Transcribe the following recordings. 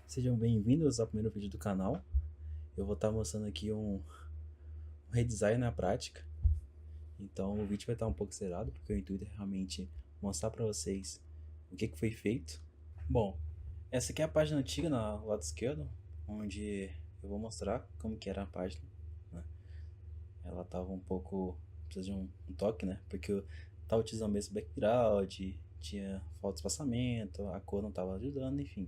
Sejam bem-vindos ao primeiro vídeo do canal. Eu vou estar mostrando aqui um redesign na prática. Então o vídeo vai estar um pouco acelerado, porque o intuito é realmente mostrar para vocês o que foi feito. Bom, essa aqui é a página antiga no lado esquerdo, onde eu vou mostrar como que era a página, né? Ela estava um pouco, precisa de um toque, né? Porque eu estava utilizando o mesmo background, tinha falta de espaçamento, a cor não estava ajudando, enfim.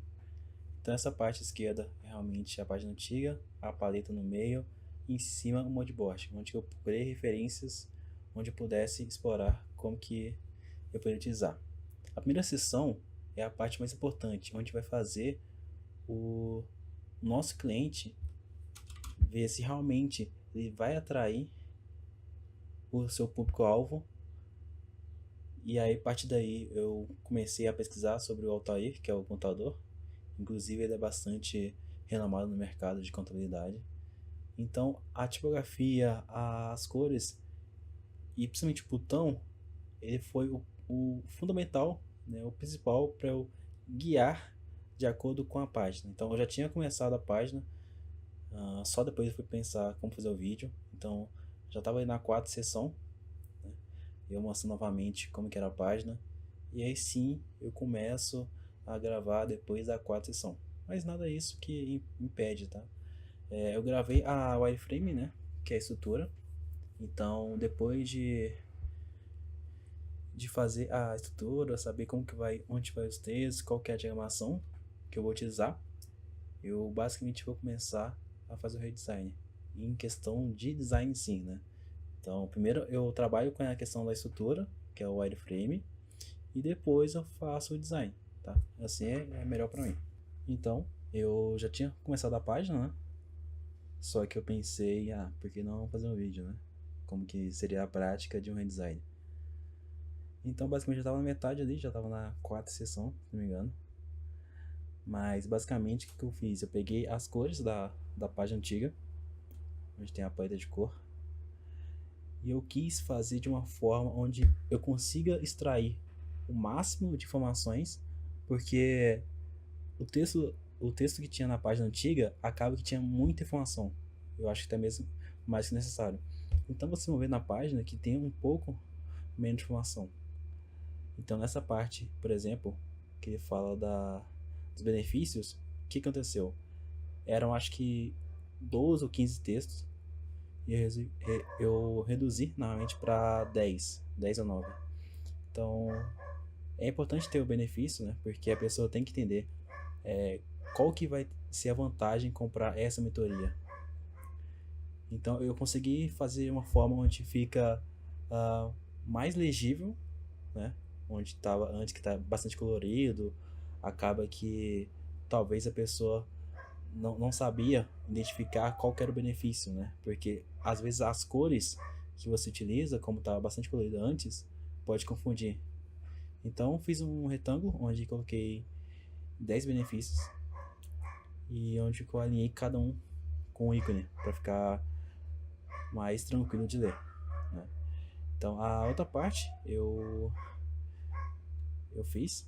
Então essa parte esquerda é realmente a página antiga, a paleta no meio, e em cima o modboard, onde eu procurei referências, onde eu pudesse explorar como que eu poderia utilizar. A primeira seção é a parte mais importante, onde vai fazer o nosso cliente ver se realmente ele vai atrair o seu público-alvo. E aí, a partir daí, eu comecei a pesquisar sobre o Altair, que é o contador. Inclusive, ele é bastante renomado no mercado de contabilidade. Então, a tipografia, as cores e principalmente o botão, ele foi o fundamental, né, o principal para eu guiar de acordo com a página. Então, eu já tinha começado a página, só depois eu fui pensar como fazer o vídeo. Então, já estava aí na quarta sessão, né, eu mostro novamente como que era a página. E aí sim, eu começo a gravar depois da quarta sessão. Mas nada isso que impede, tá? Eu gravei a wireframe, né? Que é a estrutura. Então, depois de fazer a estrutura, saber como que vai, onde vai os textos, qual que é a diagramação que eu vou utilizar, eu basicamente vou começar a fazer o redesign. Em questão de design sim, né? Então, primeiro eu trabalho com a questão da estrutura, que é o wireframe, e depois eu faço o design, tá? Assim é melhor para mim. Então, eu já tinha começado a página, né? Só que eu pensei, por que não fazer um vídeo, né? Como que seria a prática de um redesign. Então, basicamente, já estava na metade ali, já estava na quarta sessão, se não me engano. Mas, basicamente, o que eu fiz? Eu peguei as cores da página antiga, onde tem a paleta de cor, e eu quis fazer de uma forma onde eu consiga extrair o máximo de informações, porque o texto que tinha na página antiga acaba que tinha muita informação. Eu acho que até mesmo mais que necessário. Então você vai ver na página que tem um pouco menos informação. Então nessa parte, por exemplo, que ele fala dos benefícios, o que aconteceu? Eram acho que 12 ou 15 textos e eu reduzi novamente para 10 ou 9. Então é importante ter o benefício, né? Porque a pessoa tem que entender é, qual que vai ser a vantagem em comprar essa mentoria. Então eu consegui fazer uma forma onde fica uh, mais legível, né? Onde estava antes que está bastante colorido, acaba que talvez a pessoa não sabia identificar qual que era o benefício, né? Porque às vezes as cores que você utiliza, como estava bastante colorido antes, pode confundir. Então fiz um retângulo onde coloquei 10 benefícios e onde eu alinhei cada um com um ícone para ficar mais tranquilo de ler, né? Então a outra parte eu fiz.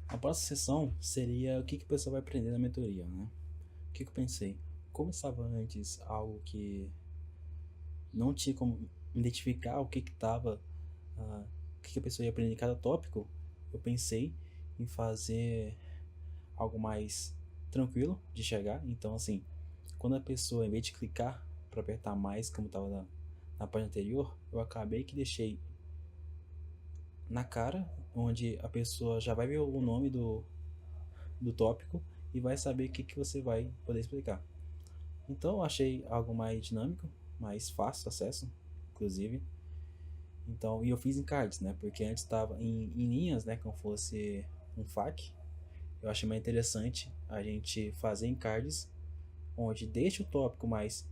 A próxima sessão seria o que a pessoa vai aprender na mentoria, né? O que eu pensei? Como estava antes algo que não tinha como identificar o que estava, o que a pessoa ia aprender em cada tópico, eu pensei em fazer algo mais tranquilo de chegar. Então, assim, quando a pessoa, em vez de clicar para apertar mais, como estava na página anterior, eu acabei que deixei na cara, onde a pessoa já vai ver o nome do tópico e vai saber o que você vai poder explicar. Então, eu achei algo mais dinâmico, mais fácil acesso, inclusive. Então, e eu fiz em cards, né? Porque antes estava em linhas, né? Como fosse um FAQ. Eu achei mais interessante a gente fazer em cards, onde deixa o tópico mais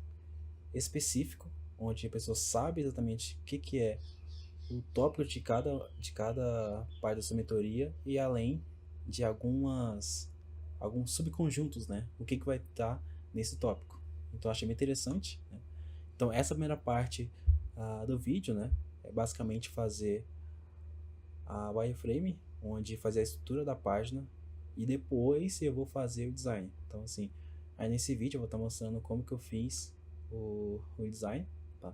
específico, onde a pessoa sabe exatamente o que é o tópico de cada parte da sua mentoria e além de alguns subconjuntos, né? O que vai estar nesse tópico. Então, achei bem interessante, né? Então, essa primeira parte do vídeo, né? É basicamente fazer a wireframe, onde fazer a estrutura da página, e depois eu vou fazer o design. Então assim, aí nesse vídeo eu vou estar mostrando como que eu fiz o design, tá?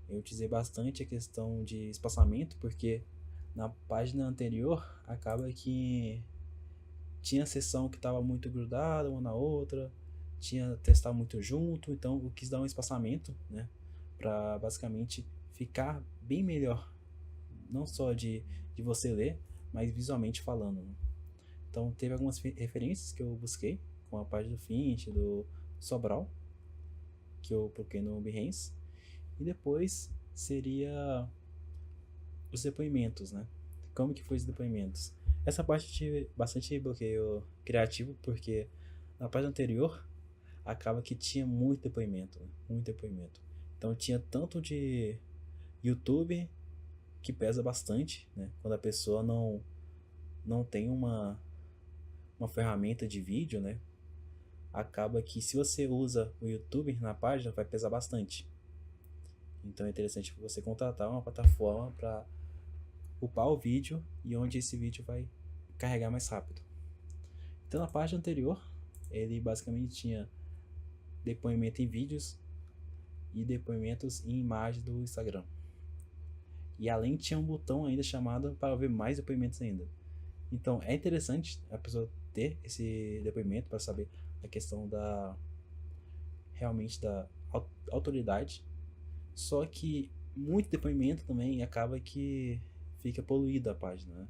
Eu utilizei bastante a questão de espaçamento, porque na página anterior acaba que tinha seção que estava muito grudada uma na outra, tinha testar muito junto, então eu quis dar um espaçamento, né, para basicamente ficar bem melhor, não só de você ler, mas visualmente falando, né? Então teve algumas referências que eu busquei com a página do Finch, do Sobral, que eu procurei no Behance, e depois seria os depoimentos, né? Como que foi os depoimentos? Essa parte tive bastante bloqueio criativo, porque na parte anterior acaba que tinha muito depoimento, né? Muito depoimento. Então tinha tanto de YouTube, que pesa bastante, né? Quando a pessoa não tem uma ferramenta de vídeo, né? Acaba que se você usa o YouTube na página, vai pesar bastante. Então é interessante você contratar uma plataforma para upar o vídeo e onde esse vídeo vai carregar mais rápido. Então na página anterior, ele basicamente tinha depoimento em vídeos e depoimentos em imagem do Instagram. E além tinha um botão ainda chamado para ver mais depoimentos ainda. Então é interessante a pessoa ter esse depoimento para saber a questão da realmente da autoridade. Só que muito depoimento também acaba que fica poluída a página, né?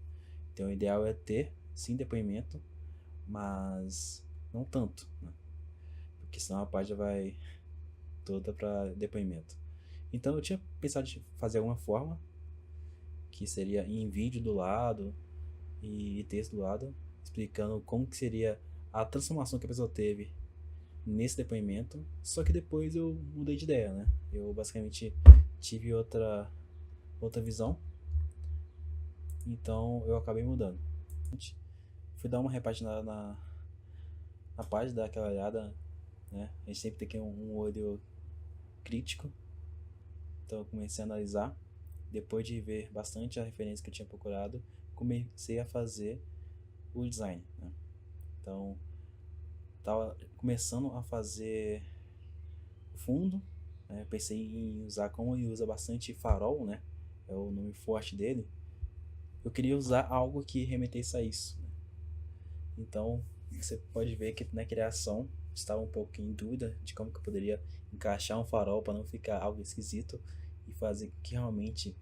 Então o ideal é ter sim depoimento, mas não tanto, né? Porque senão a página vai toda para depoimento. Então eu tinha pensado em fazer alguma forma que seria em vídeo do lado e texto do lado, explicando como que seria a transformação que a pessoa teve nesse depoimento. Só que depois eu mudei de ideia, né? Eu basicamente tive outra visão, então eu acabei mudando. Fui dar uma repaginada na página, dar aquela olhada, né? A gente sempre tem que ter um olho crítico. Então eu comecei a analisar. Depois de ver bastante a referência que eu tinha procurado, comecei a fazer o design, né? Então estava começando a fazer o fundo, né? Pensei em usar, como ele usa bastante farol, né? É o nome forte dele. Eu queria usar algo que remetesse a isso, né? Então você pode ver que na criação estava um pouco em dúvida de como que eu poderia encaixar um farol para não ficar algo esquisito e fazer que realmente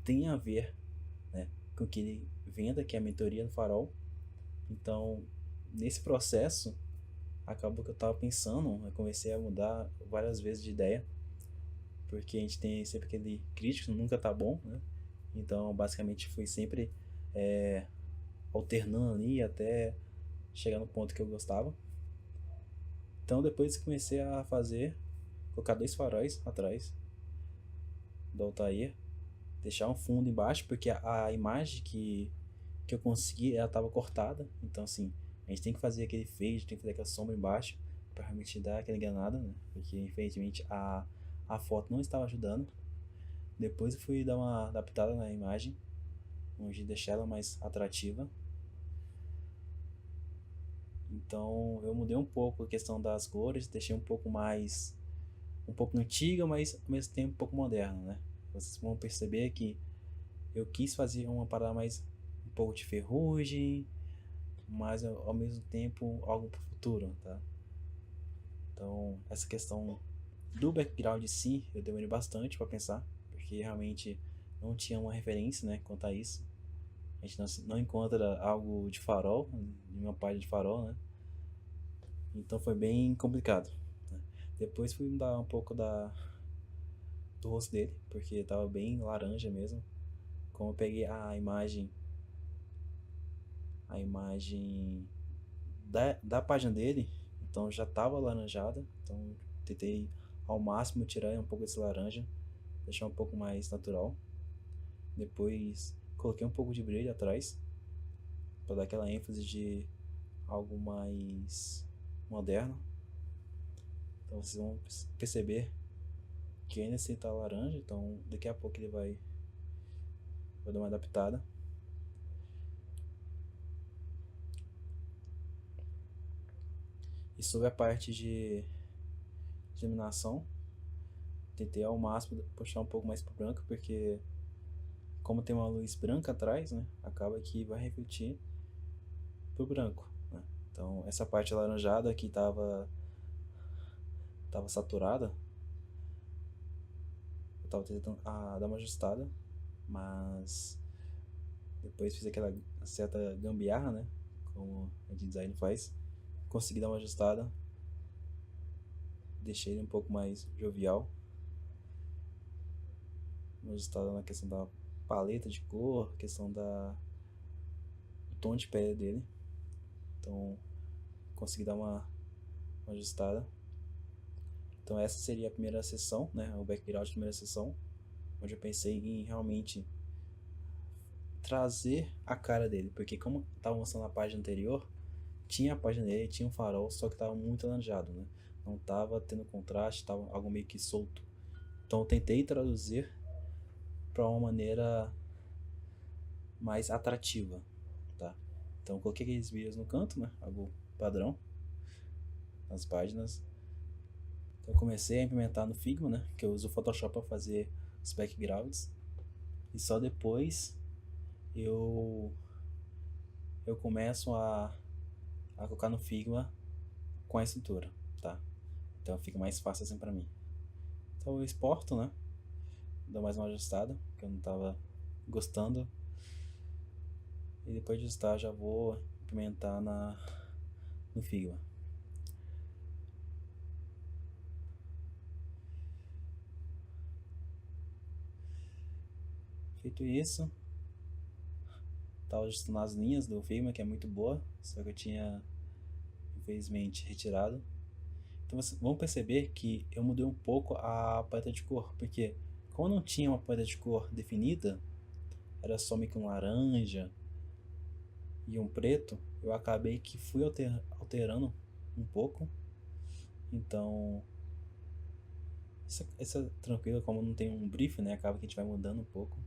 tenha a ver, né, com o que ele venda, que é a mentoria do farol. Então nesse processo acabou que eu estava pensando, eu comecei a mudar várias vezes de ideia, porque a gente tem sempre aquele crítico, nunca tá bom, né? Então basicamente fui sempre é, alternando ali até chegar no ponto que eu gostava. Então depois comecei a fazer, colocar dois faróis atrás do Altair, deixar um fundo embaixo, porque a imagem que eu consegui, ela estava cortada. Então assim, a gente tem que fazer aquele fade, tem que fazer aquela sombra embaixo, para realmente dar aquela enganada, né? Porque infelizmente a foto não estava ajudando. Depois eu fui dar uma adaptada na imagem, onde deixar ela mais atrativa. Então eu mudei um pouco a questão das cores, deixei um pouco antiga, mas ao mesmo tempo um pouco moderna, né? Vocês vão perceber que eu quis fazer uma parada mais um pouco de ferrugem, mas ao mesmo tempo algo para o futuro, tá? Então essa questão do background em si eu demorei bastante para pensar, porque realmente não tinha uma referência, né, quanto a isso. A gente não encontra algo de farol, de uma página de farol, né? Então foi bem complicado, né? Depois fui mudar um pouco do rosto dele, porque estava bem laranja mesmo. Como eu peguei a imagem da página dele, então já estava laranjada. Então tentei ao máximo tirar um pouco desse laranja, deixar um pouco mais natural. Depois coloquei um pouco de brilho atrás, para dar aquela ênfase de algo mais moderno. Então vocês vão perceber que ainda assim tá laranja, então daqui a pouco ele vai dar uma adaptada. E sobre a parte de iluminação, tentei ao máximo puxar um pouco mais pro branco, porque como tem uma luz branca atrás, né, acaba que vai refletir pro branco, né? Então essa parte alaranjada que tava saturada, eu tava tentando dar uma ajustada, mas depois fiz aquela certa gambiarra, né, como a de design faz, consegui dar uma ajustada, deixei ele um pouco mais jovial, uma ajustada na questão da paleta de cor, questão do tom de pele dele. Então consegui dar uma ajustada. Então essa seria a primeira sessão, né, o background da primeira sessão, onde eu pensei em realmente trazer a cara dele, porque como estava mostrando na página anterior, tinha a página dele, tinha um farol, só que estava muito alaranjado, né? Não estava tendo contraste, estava algo meio que solto. Então eu tentei traduzir para uma maneira mais atrativa, tá? Então eu coloquei aqueles vídeos no canto, né? Algo padrão nas páginas. Então eu comecei a implementar no Figma, né? Que eu uso o Photoshop para fazer os backgrounds. E só depois eu começo a colocar no Figma com a estrutura, tá? Então fica mais fácil assim para mim. Então eu exporto, né? Dou mais uma ajustada, que eu não tava gostando. E depois de ajustar já vou implementar no Figma. Feito isso, tava ajustando as linhas do Figma, que é muito boa, só que eu tinha infelizmente retirado. Então vamos perceber que eu mudei um pouco a paleta de cor, porque como não tinha uma paleta de cor definida, era só meio que um laranja e um preto, eu acabei que fui alterando um pouco. Então essa é tranquila, como não tem um brief, né, acaba que a gente vai mudando um pouco.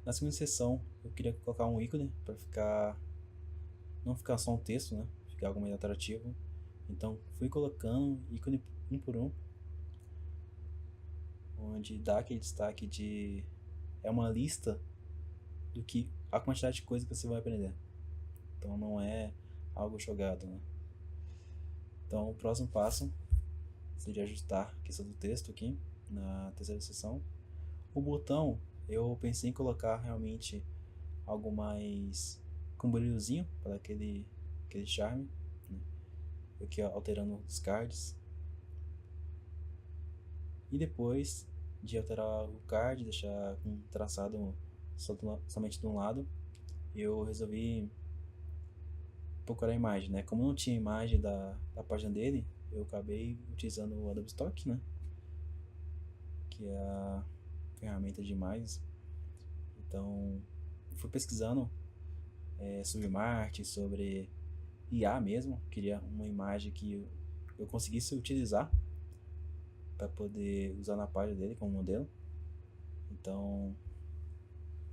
Na segunda sessão eu queria colocar um ícone para não ficar só um texto, né, ficar algo mais atrativo. Então fui colocando ícone um por um, onde dá aquele destaque de é uma lista do que a quantidade de coisa que você vai aprender. Então não é algo jogado, né? Então o próximo passo seria ajustar a questão do texto aqui na terceira sessão. O botão eu pensei em colocar realmente algo mais com brilhozinho para aquele charme, né? Aqui alterando os cards. E depois de alterar o card, deixar com traçado somente de um lado, eu resolvi procurar a imagem, né? Como não tinha imagem da página dele, eu acabei utilizando o Adobe Stock, né? Que é a ferramenta de imagens. Então, fui pesquisando sobre marketing, sobre IA mesmo. Queria uma imagem que eu conseguisse utilizar para poder usar na página dele como modelo. Então,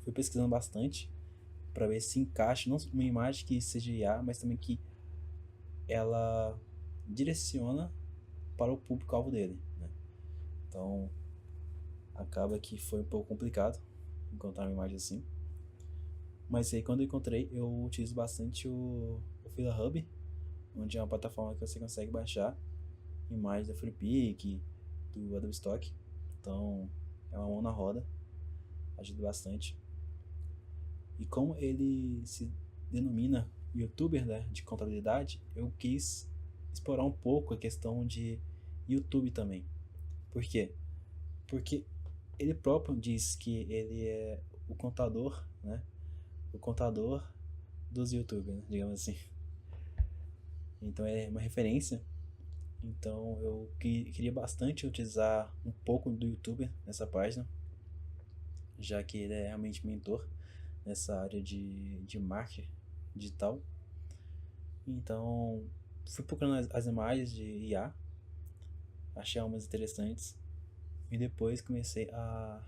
fui pesquisando bastante para ver se encaixa não uma imagem que seja IA, mas também que ela direciona para o público-alvo dele, né? Então, acaba que foi um pouco complicado encontrar uma imagem assim. Mas aí quando eu encontrei, eu utilizo bastante o Fila Hub, onde é uma plataforma que você consegue baixar imagens da FreePic, do Adobe Stock. Então, é uma mão na roda, ajuda bastante. E como ele se denomina YouTuber, né, de contabilidade, eu quis explorar um pouco a questão de YouTube também. Por quê? Porque ele próprio diz que ele é o contador, né? O contador dos YouTubers, né? Digamos assim. Então é uma referência. Então eu queria bastante utilizar um pouco do YouTuber nessa página, já que ele é realmente mentor nessa área de marketing digital. Então fui procurando as imagens de IA, achei algumas interessantes e depois comecei a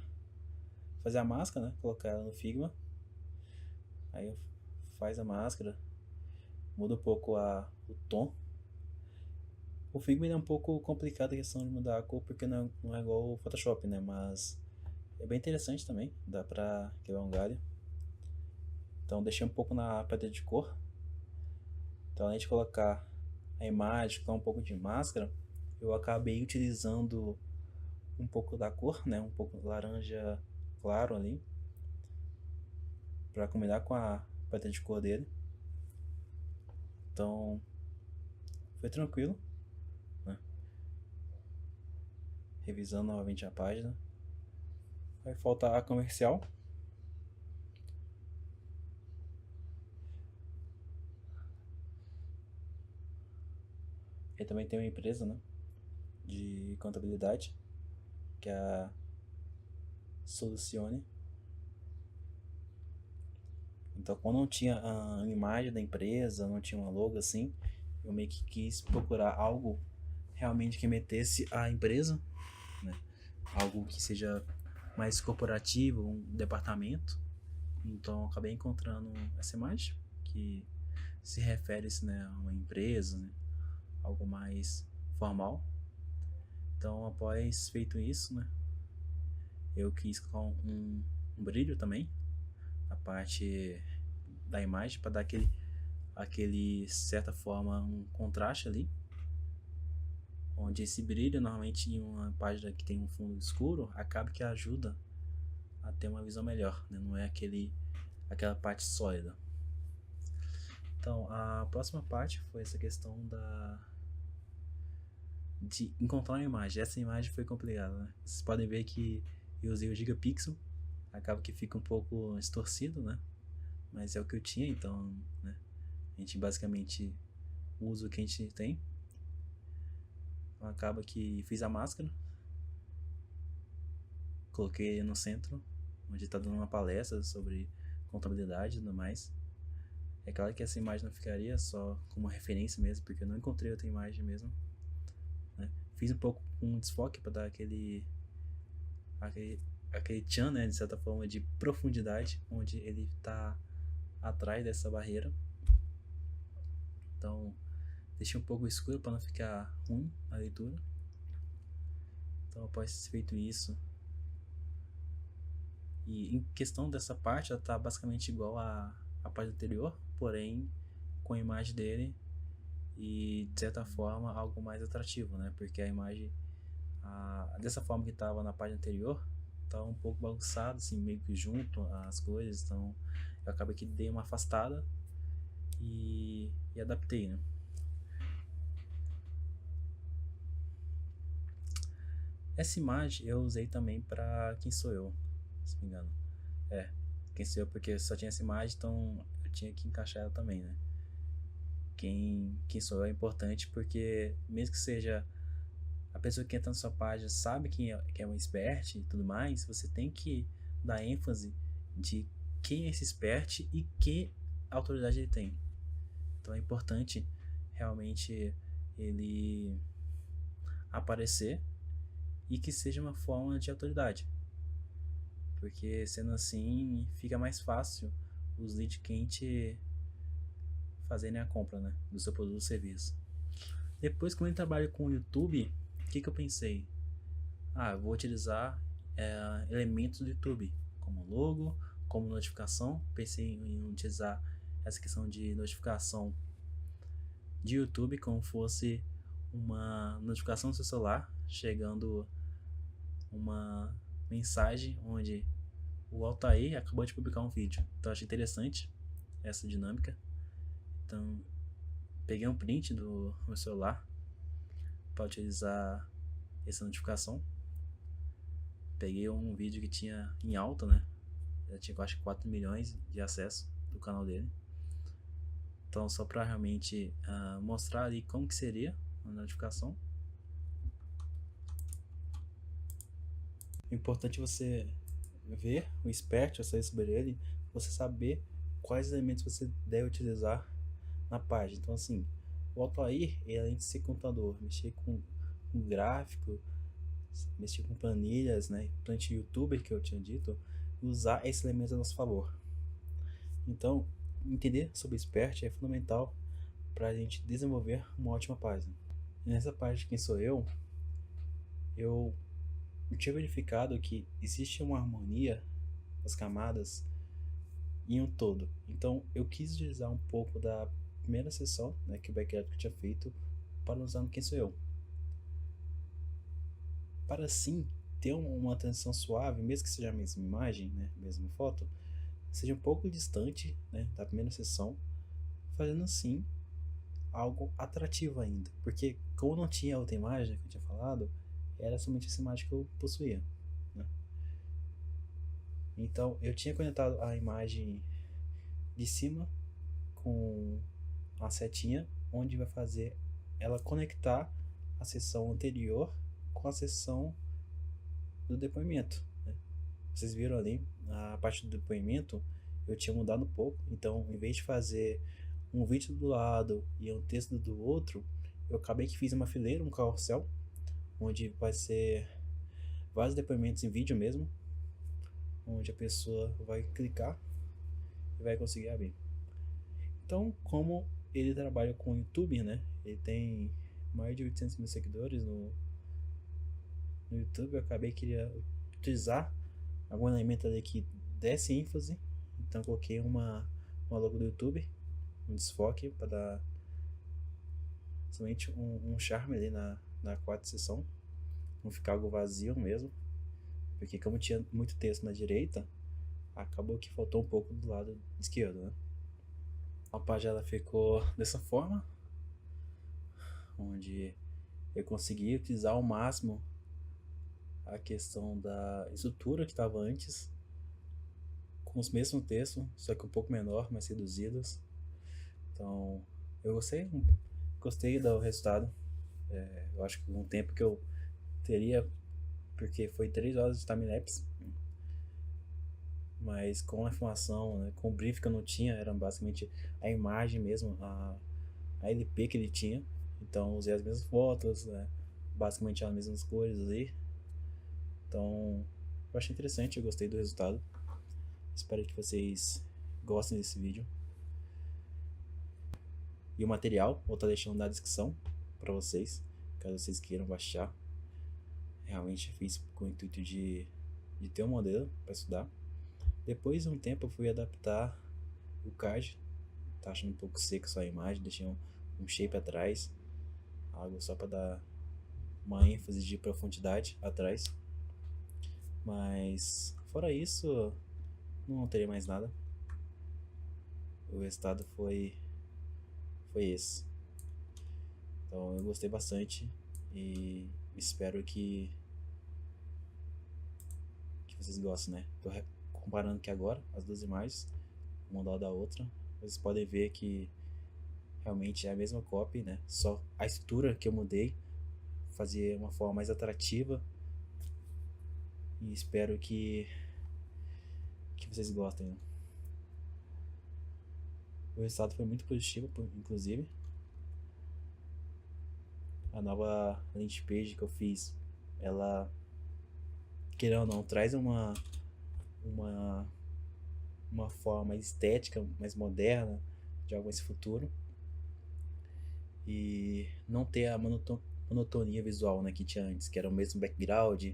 fazer a máscara, né? Colocar ela no Figma. Aí faz a máscara, muda um pouco o tom O Figma é um pouco complicado a questão de mudar a cor, porque não é igual o Photoshop, né? Mas é bem interessante também, dá pra quebrar um galho. Então deixei um pouco na paleta de cor. Então além de colocar a imagem com um pouco de máscara, eu acabei utilizando um pouco da cor, né? Um pouco laranja claro ali, para combinar com a paleta de cor dele. Então foi tranquilo, né? Revisando novamente a página. Vai faltar a comercial. E também tem uma empresa, né, de contabilidade, que é a Solucione. Então, quando não tinha a imagem da empresa, não tinha uma logo assim, eu meio que quis procurar algo realmente que metesse a empresa, né? Algo que seja mais corporativo, um departamento. Então, eu acabei encontrando essa imagem que se refere, né, a uma empresa, né? Algo mais formal. Então, após feito isso, né, eu quis colocar um brilho também na parte da imagem para dar aquele certa forma um contraste ali, onde esse brilho normalmente em uma página que tem um fundo escuro acaba que ajuda a ter uma visão melhor, né? Não é aquela parte sólida. Então a próxima parte foi essa questão de encontrar uma imagem. Essa imagem foi complicada, né? Vocês podem ver que eu usei o Gigapixel, acaba que fica um pouco distorcido, né? Mas é o que eu tinha, então, né? A gente basicamente usa o que a gente tem. Então acaba que fiz a máscara, coloquei no centro, onde está dando uma palestra sobre contabilidade e tudo mais. É claro que essa imagem não ficaria só como referência mesmo, porque eu não encontrei outra imagem mesmo, né? Fiz um pouco um desfoque para dar aquele tchan, né, de certa forma, de profundidade, onde ele está atrás dessa barreira. Então deixei um pouco escuro para não ficar ruim a leitura. Então após feito isso, e em questão dessa parte, ela está basicamente igual à parte anterior, porém com a imagem dele e de certa forma algo mais atrativo, né? Porque a imagem, dessa forma que estava na página anterior, estava um pouco bagunçado, assim, meio que junto as coisas. Então eu acabei que dei uma afastada e adaptei, né? Essa imagem eu usei também para Quem Sou Eu, se não me engano. Quem Sou Eu, porque só tinha essa imagem, então eu tinha que encaixar ela também, né? Quem sou eu é importante porque, mesmo que seja a pessoa que entra na sua página sabe que é um expert e tudo mais, você tem que dar ênfase de quem é esse expert e que autoridade ele tem. Então é importante realmente ele aparecer e que seja uma forma de autoridade, porque sendo assim fica mais fácil os lead quente fazerem a compra, né, do seu produto ou serviço. Depois, como eu trabalho com o YouTube, o que eu pensei? Eu vou utilizar elementos do YouTube, como logo, como notificação. Pensei em utilizar essa questão de notificação de YouTube como fosse uma notificação no seu celular, chegando uma mensagem onde o Altair acabou de publicar um vídeo. Então achei interessante essa dinâmica. Então peguei um print do meu celular para utilizar essa notificação. Peguei um vídeo que tinha em alta, né? Já tinha acho que 4 milhões de acessos do canal dele. Então só para realmente mostrar ali como que seria a notificação. É importante você ver o expert, saber sobre ele, você saber quais elementos você deve utilizar na página. Então assim, o Altair, além de ser contador, mexer com gráfico, mexer com planilhas, né, plante youtuber que eu tinha dito, usar esses elementos a nosso favor. Então, entender sobre expert é fundamental para a gente desenvolver uma ótima página. Nessa parte de quem sou eu tinha verificado que existe uma harmonia das camadas em um todo. Então eu quis utilizar um pouco da primeira sessão, né, que o background que eu tinha feito, para usar no quem sou eu. Para assim ter uma transição suave, mesmo que seja a mesma imagem, né, a mesma foto, seja um pouco distante, né, da primeira sessão, fazendo assim algo atrativo ainda. Porque como não tinha outra imagem que eu tinha falado, era somente essa imagem que eu possuía, né? Então eu tinha conectado a imagem de cima com a setinha, onde vai fazer ela conectar a sessão anterior com a sessão do depoimento, né? Vocês viram ali, a parte do depoimento, eu tinha mudado um pouco. Então, em vez de fazer um vídeo do lado e um texto do outro, eu acabei que fiz uma fileira, um carrossel, onde vai ser vários depoimentos em vídeo mesmo, onde a pessoa vai clicar e vai conseguir abrir. Então, como ele trabalha com o YouTube, né? Ele tem mais de 800 mil seguidores no YouTube. Eu acabei que queria utilizar algum elemento ali que desse ênfase. Então, coloquei uma logo do YouTube, um desfoque para dar somente um charme ali na quarta sessão, não ficar algo vazio mesmo. Porque como tinha muito texto na direita, acabou que faltou um pouco do lado esquerdo, né? A página ficou dessa forma, onde eu consegui utilizar ao máximo a questão da estrutura que estava antes, com os mesmos textos, só que um pouco menor, mais reduzidos. Então, eu gostei do resultado. Eu acho que um tempo que eu teria, porque foi 3 horas de time-lapse, mas com a informação, né, com o brief que eu não tinha, era basicamente a imagem mesmo, a LP que ele tinha. Então usei as mesmas fotos, né, basicamente as mesmas cores ali. Então eu achei interessante, eu gostei do resultado. Espero que vocês gostem desse vídeo. E o material vou estar deixando na descrição para vocês, caso vocês queiram baixar. Realmente fiz com o intuito de ter um modelo para estudar. Depois de um tempo eu fui adaptar o card. Tá achando um pouco seco só a imagem, deixei um shape atrás, algo só para dar uma ênfase de profundidade atrás. Mas fora isso, não teria mais nada. O resultado foi esse. Então eu gostei bastante e espero que vocês gostem, né? Tô comparando aqui agora as duas imagens, uma do lado da outra. Vocês podem ver que realmente é a mesma copy, né? Só a estrutura que eu mudei, fazer uma forma mais atrativa. E espero que vocês gostem, né? O resultado foi muito positivo, inclusive. A nova landing page que eu fiz, ela, querendo ou não, traz uma forma mais estética, mais moderna de algo nesse futuro. E não ter a monotonia visual, né, que tinha antes, que era o mesmo background,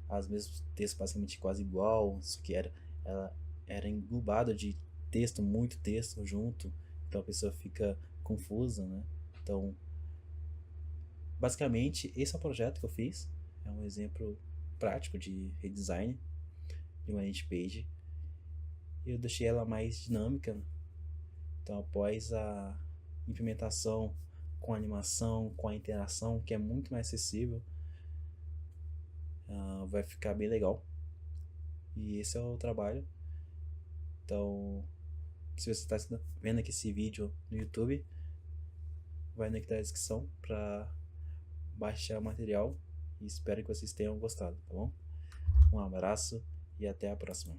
as mesmos textos basicamente quase igual, só que ela era englobada de texto, muito texto junto, então a pessoa fica confusa, né? Então, basicamente, esse é o projeto que eu fiz, é um exemplo prático de redesign de uma landing page. Eu deixei ela mais dinâmica, então após a implementação com a animação, com a interação, que é muito mais acessível, vai ficar bem legal. E esse é o trabalho. Então, se você está vendo aqui esse vídeo no YouTube, vai no link da descrição para baixar o material. E espero que vocês tenham gostado, tá bom? Um abraço e até a próxima.